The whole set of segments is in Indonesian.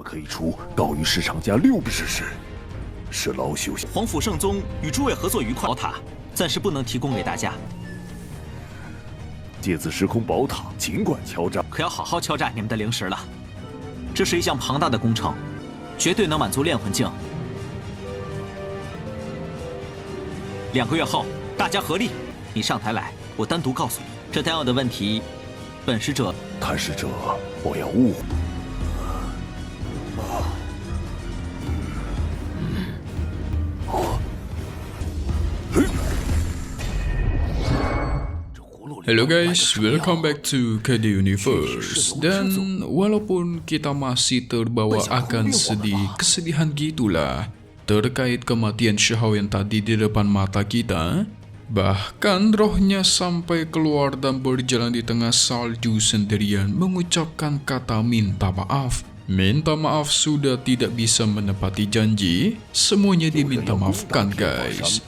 可以出高于市场价6倍。是老朽皇甫圣宗与诸位合作愉快。宝塔暂时不能提供给大家。芥子时空宝塔尽管敲诈，可要好好敲诈你们的灵石了。这是一项庞大的工程，绝对能满足炼魂境。2个月后，大家合力，你上台来，我单独告诉你。这丹药的问题，本使者看使者，我要误会。Hello guys, welcome back to KD Universe. Dan walaupun kita masih terbawa akan kesedihan gitulah terkait kematian Xiahou yang tadi di depan mata kita, bahkan rohnya sampai keluar dan berjalan di tengah salju sendirian mengucapkan kata minta maaf. Minta maaf sudah tidak bisa menepati janji, semuanya diminta maafkan guys.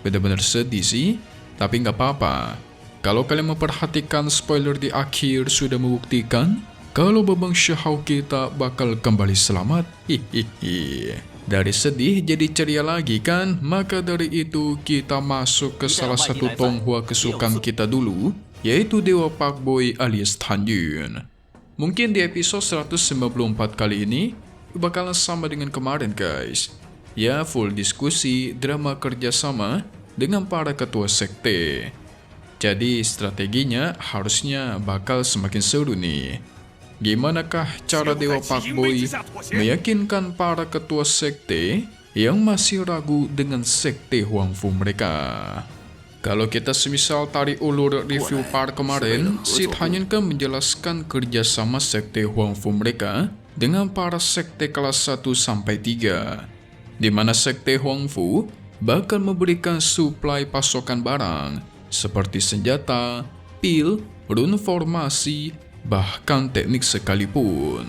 Benar-benar sedih sih, tapi nggak apa-apa. Kalau kalian memperhatikan spoiler di akhir sudah membuktikan kalau Babang Xiahou kita bakal kembali selamat. Hihihi. Dari sedih jadi ceria lagi kan? Maka dari itu kita masuk ke salah satu Tonghua kesukaan kita dulu, yaitu Dewa Pak Boy alias Tan Yun. Mungkin di episode 194 kali ini bakalan sama dengan kemarin guys. Ya full diskusi, drama kerjasama dengan para ketua sekte. Jadi strateginya harusnya bakal semakin seru nih. Gimanakah cara Dewa Pak Boy meyakinkan para ketua sekte yang masih ragu dengan sekte Huangfu mereka? Kalau kita semisal tarik ulur review part kemarin, si Tan Yun kan menjelaskan kerjasama sekte Huangfu mereka dengan para sekte kelas 1 sampai 3, di mana sekte Huangfu bakal memberikan suplai pasokan barang seperti senjata, pil, rune formasi, bahkan teknik sekalipun.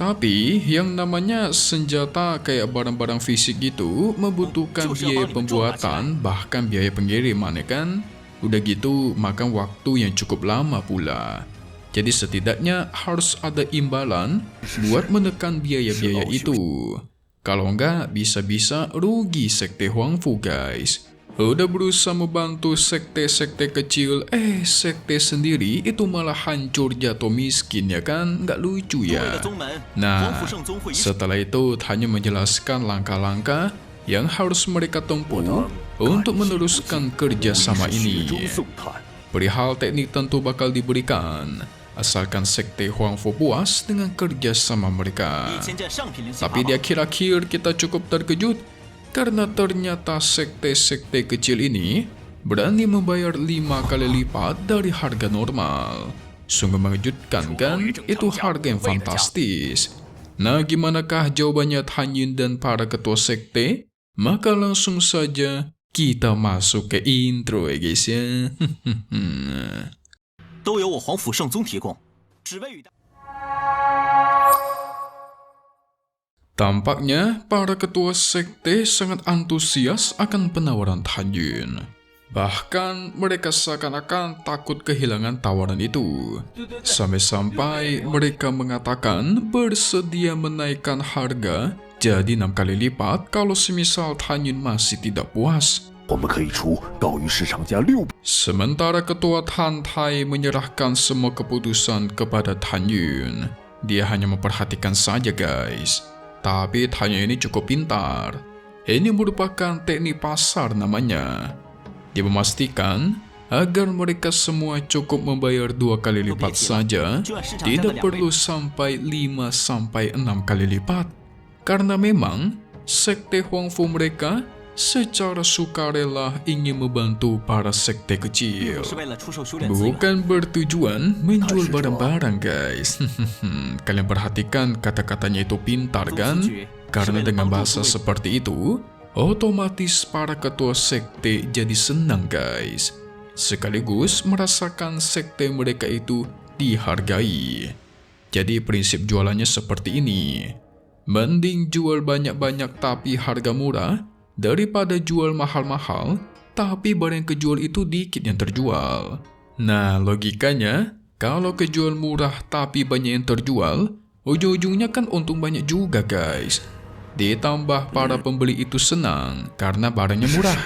Tapi yang namanya senjata kayak barang-barang fisik gitu membutuhkan biaya pembuatan bahkan biaya pengiriman ya kan. Udah gitu makan waktu yang cukup lama pula. Jadi setidaknya harus ada imbalan buat menekan biaya-biaya itu. Kalau enggak bisa-bisa rugi sekte Huangfu guys. Udah berusaha membantu sekte-sekte kecil, sekte sendiri itu malah hancur jatuh miskin ya kan? Nggak lucu ya. Nah, setelah itu Tan Yun menjelaskan langkah-langkah yang harus mereka tempuh untuk meneruskan kerjasama ini. Perihal teknik tentu bakal diberikan, asalkan sekte Huangfu puas dengan kerjasama mereka. Tapi di akhir-akhir kita cukup terkejut karena ternyata sekte-sekte kecil ini berani membayar 5 kali lipat dari harga normal. Sungguh mengejutkan kan? Itu harga yang fantastis. Nah, gimanakah jawabannya Tan Yun dan para ketua sekte? Maka langsung saja kita masuk ke intro ya guys ya. 都由我皇甫圣宗提供，只为与大。 Tampaknya para ketua sekte sangat antusias akan penawaran Tan Yun. Bahkan mereka seakan-akan takut kehilangan tawaran itu. Sampai-sampai mereka mengatakan bersedia menaikkan harga jadi 6 kali lipat kalau semisal Tan Yun masih tidak puas. Sementara ketua Tan Tai menyerahkan semua keputusan kepada Tan Yun. Dia hanya memperhatikan saja guys. Tapi Tan Yun ini cukup pintar. Ini merupakan teknik pasar namanya. Dia memastikan agar mereka semua cukup membayar 2 kali lipat saja, tidak perlu sampai 5-6 kali lipat. Karena memang sekte Huangfu mereka secara sukarela ingin membantu para sekte kecil, bukan bertujuan menjual barang-barang guys. Kalian perhatikan kata-katanya itu pintar kan? Karena dengan bahasa seperti itu otomatis para ketua sekte jadi senang guys, sekaligus merasakan sekte mereka itu dihargai. Jadi prinsip jualannya seperti ini, mending jual banyak-banyak tapi harga murah daripada jual mahal-mahal, tapi barang yang kejual itu dikit yang terjual. Nah, logikanya, kalau kejual murah tapi banyak yang terjual, Ujung-ujungnya kan untung banyak juga guys. Ditambah para pembeli itu senang karena barangnya murah.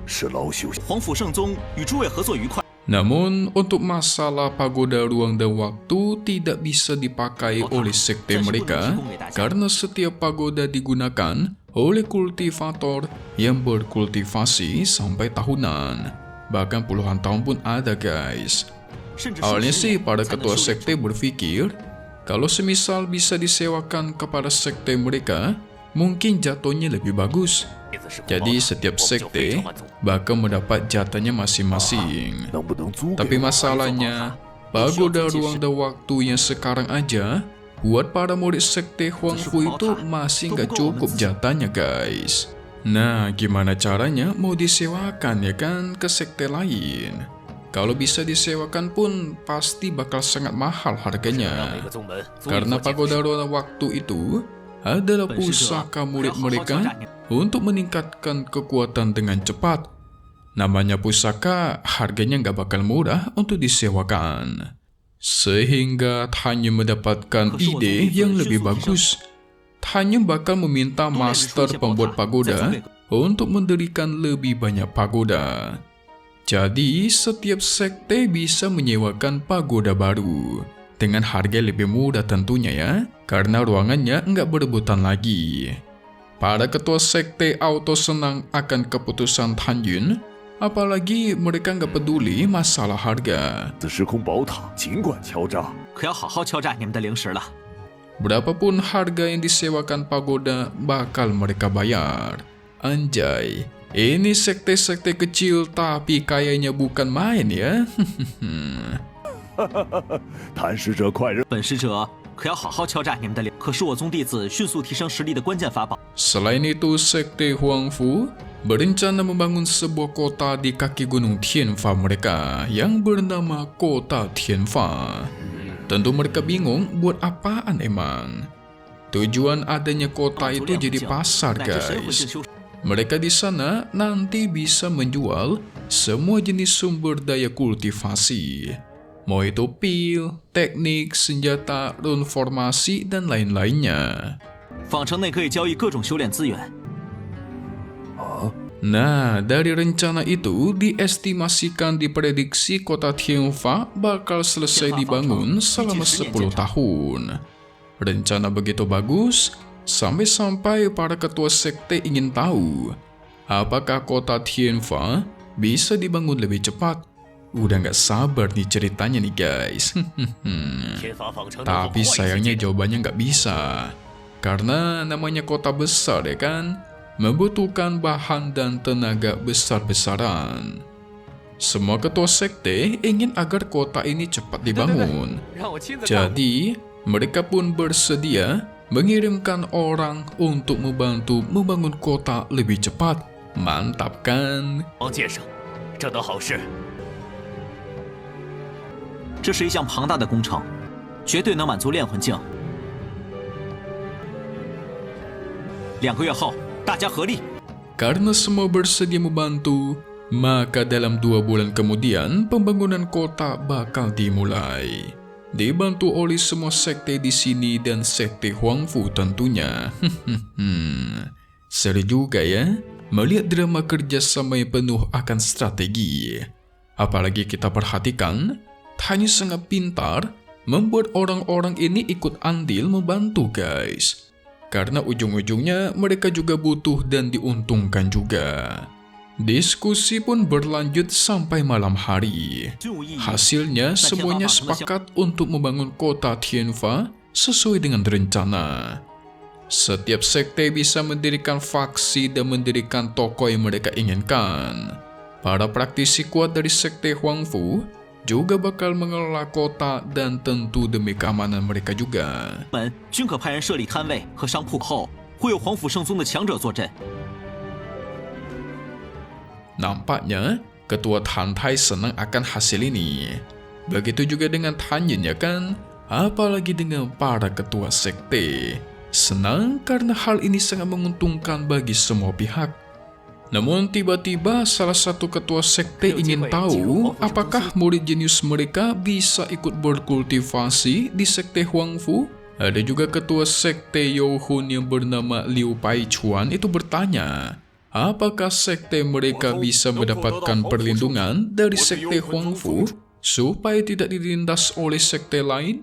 是老朽。皇甫圣宗与诸位合作愉快。 Namun, untuk masalah pagoda ruang dan waktu tidak bisa dipakai oleh sekte mereka karena setiap pagoda digunakan oleh kultivator yang berkultivasi sampai tahunan. Bahkan puluhan tahun pun ada guys. Awalnya sih para ketua sekte berpikir kalau semisal bisa disewakan kepada sekte mereka, mungkin jatuhnya lebih bagus. Jadi setiap sekte bakal mendapat jatahnya masing-masing. Tapi masalahnya, pagoda ruang dan waktu yang sekarang aja buat para murid sekte Huangfu itu masih nggak cukup jatahnya guys. Nah, gimana caranya mau disewakan ya kan ke sekte lain? Kalau bisa disewakan pun pasti bakal sangat mahal harganya. Karena pagoda ruang dan waktu itu adalah pusaka murid mereka untuk meningkatkan kekuatan dengan cepat. Namanya pusaka, harganya nggak bakal murah untuk disewakan. Sehingga Tanyum mendapatkan ide yang lebih bagus. Tanyum bakal meminta master pembuat pagoda untuk mendirikan lebih banyak pagoda. Jadi, setiap sekte bisa menyewakan pagoda baru. Dengan harga lebih murah tentunya ya, karena ruangannya nggak berebutan lagi. Para ketua sekte auto senang akan keputusan Tanyun, apalagi mereka nggak peduli masalah harga. 此时空宝塔尽管敲诈。 可要好好敲诈你们的零食了。 Berapapun harga yang disewakan pagoda bakal mereka bayar. Anjay, ini sekte-sekte kecil tapi kayaknya bukan main ya. 贪食者快人。 本使者可要好好敲诈你们的零。可是我宗弟子迅速提升实力的关键法宝。 Selain itu, sekte Huangfu berencana membangun sebuah kota di kaki gunung Tianfa mereka yang bernama Kota Tianfa. Tentu mereka bingung buat apaan emang. Tujuan adanya kota itu jadi pasar guys. Mereka di sana nanti bisa menjual semua jenis sumber daya kultivasi. Mau itu pil, teknik, senjata, rune formasi, dan lain-lainnya. 仿城内可以交易各种修炼资源。 Nah, dari rencana itu diestimasikan diprediksi kota Tianfa bakal selesai dibangun selama 10 tahun. Rencana begitu bagus, sampai-sampai para ketua sekte ingin tahu apakah kota Tianfa bisa dibangun lebih cepat. Udah nggak sabar nih ceritanya nih guys. Tapi sayangnya jawabannya nggak bisa. Karena namanya kota besar ya kan, membutuhkan bahan dan tenaga besar-besaran. Semua ketua sekte ingin agar kota ini cepat dibangun. Jadi, mereka pun bersedia mengirimkan orang untuk membantu membangun kota lebih cepat. Mantap kan? 王剑圣，这等好事。这是一项庞大的工程，绝对能满足炼魂境。2个月后，大家合力。 Karena semua bersedia membantu, maka dalam 2 bulan kemudian pembangunan kota bakal dimulai. Dibantu oleh semua sekte di sini dan sekte Huangfu tentunya. Seru juga ya, melihat drama kerjasama yang penuh akan strategi. Apalagi kita perhatikan, Tanya sangat pintar membuat orang-orang ini ikut andil membantu guys. Karena ujung-ujungnya mereka juga butuh dan diuntungkan juga. Diskusi pun berlanjut sampai malam hari. Hasilnya semuanya sepakat untuk membangun kota Tianfa sesuai dengan rencana. Setiap sekte bisa mendirikan faksi dan mendirikan tokoh yang mereka inginkan. Para praktisi kuat dari sekte Huangfu juga bakal mengelola kota dan tentu demi keamanan mereka juga. 们均可派人设立摊位和商铺，后会有皇甫圣宗的强者坐镇。 Nampaknya ketua Tantai senang akan hasil ini. Begitu juga dengan Tanyin ya kan? Apalagi dengan para ketua sekte. Senang karena hal ini sangat menguntungkan bagi semua pihak. Namun tiba-tiba salah satu ketua sekte ingin tahu apakah murid jenius mereka bisa ikut berkultivasi di sekte Huangfu. Ada juga ketua sekte Yohun yang bernama Liu Paichuan itu bertanya, apakah sekte mereka bisa mendapatkan perlindungan dari sekte Huangfu supaya tidak dilindas oleh sekte lain?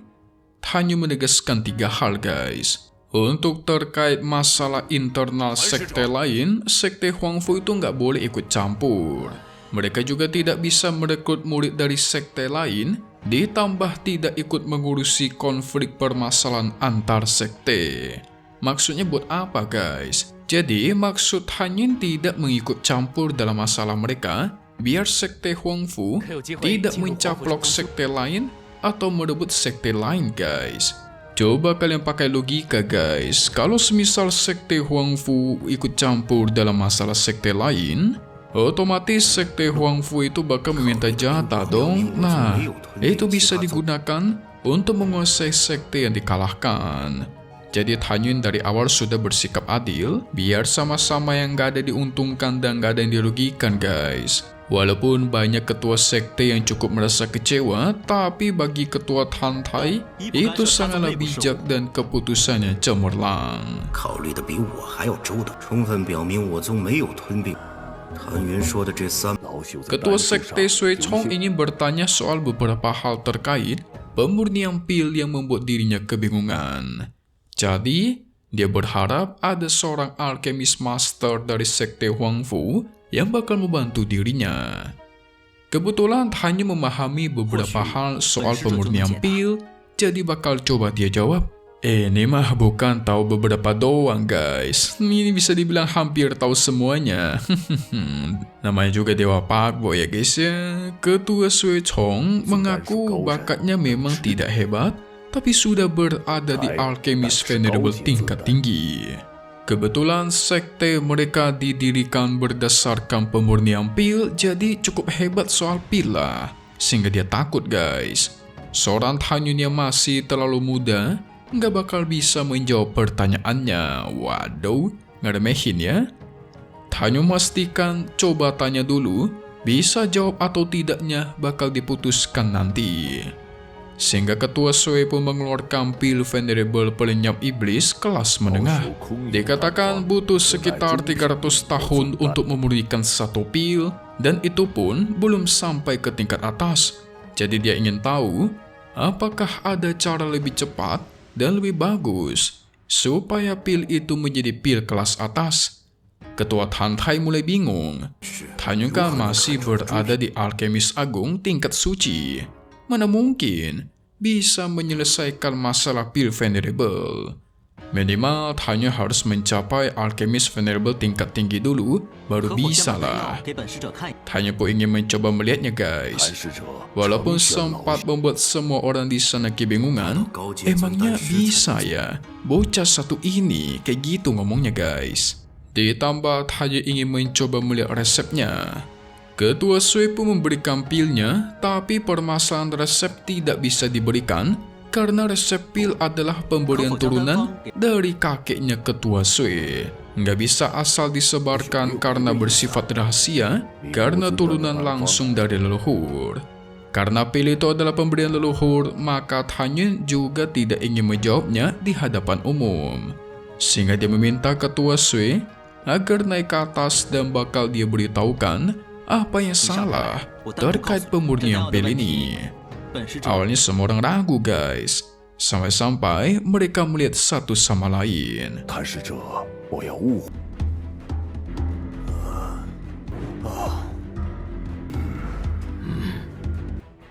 Hanya menegaskan 3 hal guys. Untuk terkait masalah internal sekte lain, sekte Huangfu itu nggak boleh ikut campur. Mereka juga tidak bisa merekrut murid dari sekte lain, ditambah tidak ikut mengurusi konflik permasalahan antar sekte. Maksudnya buat apa guys? Jadi maksud Hanyin tidak mengikut campur dalam masalah mereka, biar sekte Huangfu tidak mencaplok sekte lain atau merebut sekte lain guys. Coba kalian pakai logika guys, kalau semisal sekte Huangfu ikut campur dalam masalah sekte lain, otomatis sekte Huangfu itu bakal meminta jatah dong. Nah, itu bisa digunakan untuk menguasai sekte yang dikalahkan. Jadi Hanyin dari awal sudah bersikap adil, biar sama-sama yang gak ada diuntungkan dan gak ada yang dirugikan guys. Walaupun banyak ketua sekte yang cukup merasa kecewa, tapi bagi ketua Tantai, itu sangatlah bijak dan keputusannya cemerlang. Ketua sekte Sui Chong ingin bertanya soal beberapa hal terkait pemurnian pil yang membuat dirinya kebingungan. Jadi, dia berharap ada seorang alkemis master dari sekte Huangfu yang bakal membantu dirinya. Kebetulan hanya memahami beberapa hal soal pemurnian pil, jadi bakal coba dia jawab. Ini mah bukan tahu beberapa doang guys, ini bisa dibilang hampir tahu semuanya. Namanya juga Dewa Pakbo ya guys ya. Ketua Sui Chong mengaku bakatnya memang tidak hebat, tapi sudah berada di alkemis venerable tingkat tinggi. Kebetulan sekte mereka didirikan berdasarkan pemurnian pil, jadi cukup hebat soal pil lah. Sehingga dia takut guys. Seorang Hanyin yang masih terlalu muda, nggak bakal bisa menjawab pertanyaannya. Waduh, ngeremehin ya. Hanyin memastikan coba tanya dulu, bisa jawab atau tidaknya bakal diputuskan nanti. Sehingga ketua Sui pun mengeluarkan pil venerable pelenyap iblis kelas menengah. Dikatakan butuh sekitar 300 tahun untuk memurnikan satu pil, dan itu pun belum sampai ke tingkat atas. Jadi dia ingin tahu, apakah ada cara lebih cepat dan lebih bagus supaya pil itu menjadi pil kelas atas. Ketua Tantai mulai bingung. Hanyin kan masih berada di alkemis agung tingkat suci. Mana mungkin bisa menyelesaikan masalah pil venerable. Minimal hanya harus mencapai alkemis venerable tingkat tinggi dulu, baru bisa lah. Hanya pun ingin mencoba melihatnya guys. Walaupun sempat membuat semua orang di sana kebingungan, emangnya bisa ya bocah satu ini kayak gitu ngomongnya guys. Ditambah hanya ingin mencoba melihat resepnya. Ketua Sui pun memberikan pilnya, tapi permasalahan resep tidak bisa diberikan karena resep pil adalah pemberian turunan dari kakeknya Ketua Sui. Nggak bisa asal disebarkan karena bersifat rahasia, karena turunan langsung dari leluhur. Karena pil itu adalah pemberian leluhur, maka Hanyin juga tidak ingin menjawabnya di hadapan umum. Sehingga dia meminta Ketua Sui agar naik ke atas dan bakal dia beritahukan apa yang salah terkait pemurnian pil ini. Awalnya semua orang ragu guys, sampai-sampai mereka melihat satu sama lain.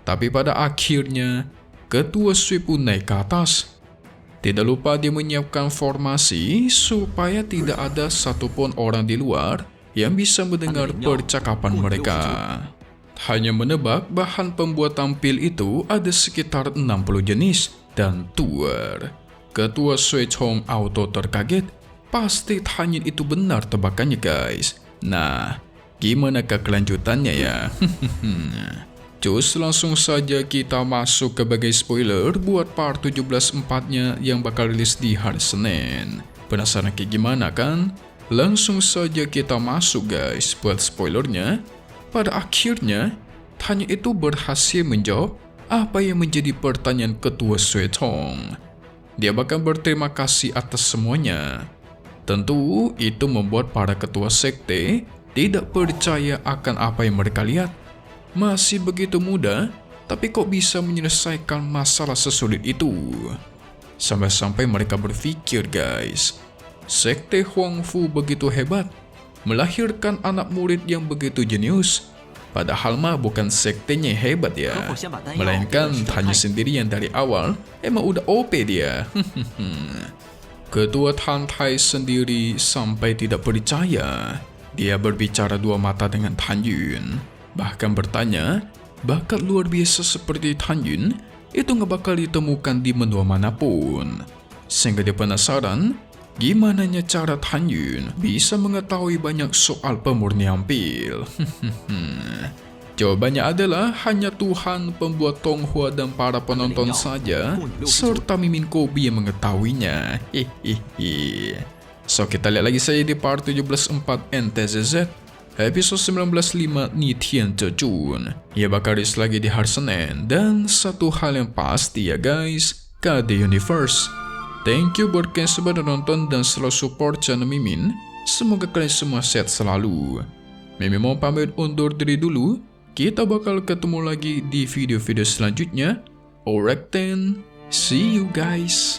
Tapi pada akhirnya, Ketua Sui pun naik ke atas. Tidak lupa dia menyiapkan formasi supaya tidak ada satupun orang di luar yang bisa mendengar percakapan mereka. Hanya menebak bahan pembuatan pil itu ada sekitar 60 jenis dan tuer. Ketua Sui Chong auto terkaget. Pasti Hanyin itu benar tebakannya guys. Nah, gimana kelanjutannya ya? Cus, langsung saja kita masuk ke bagian spoiler buat part 17/4-nya yang bakal rilis di hari Senin. Penasaran kayak gimana kan? Langsung saja kita masuk guys buat spoilernya. Pada akhirnya, Hanyin itu berhasil menjawab apa yang menjadi pertanyaan Ketua Sui Chong. dia bakal berterima kasih atas semuanya. Tentu itu membuat para ketua sekte tidak percaya akan apa yang mereka lihat. Masih begitu muda, tapi kok bisa menyelesaikan masalah sesulit itu? Sampai-sampai mereka berpikir guys, sekte Huangfu begitu hebat, melahirkan anak murid yang begitu jenius. Padahal mah bukan sektenya yang hebat ya, melainkan Tan Yu sendiri yang dari awal emang udah OP dia. Ketua Tan Tai sendiri sampai tidak percaya. Dia berbicara dua mata dengan Tan Yun, bahkan bertanya, bakat luar biasa seperti Tan Yun itu nggak bakal ditemukan di menua manapun. Sehingga dia penasaran, gimana cara Tan Yun bisa mengetahui banyak soal pemurnian pil. Jawabannya adalah hanya Tuhan pembuat Tonghua dan para penonton saja, serta Mimin Kobe yang mengetahuinya. So kita lihat lagi saja di part 17.4 NTZZ episode 19.5 Ni Tian Zhejun. Ia bakal rilis lagi di hari Senin. Dan satu hal yang pasti ya guys, KD Universe, thank you buat kalian semua yang nonton dan selalu support channel Mimin. Semoga kalian semua sehat selalu. Mimin mau pamit undur diri dulu. Kita bakal ketemu lagi di video-video selanjutnya. Alright then, see you guys.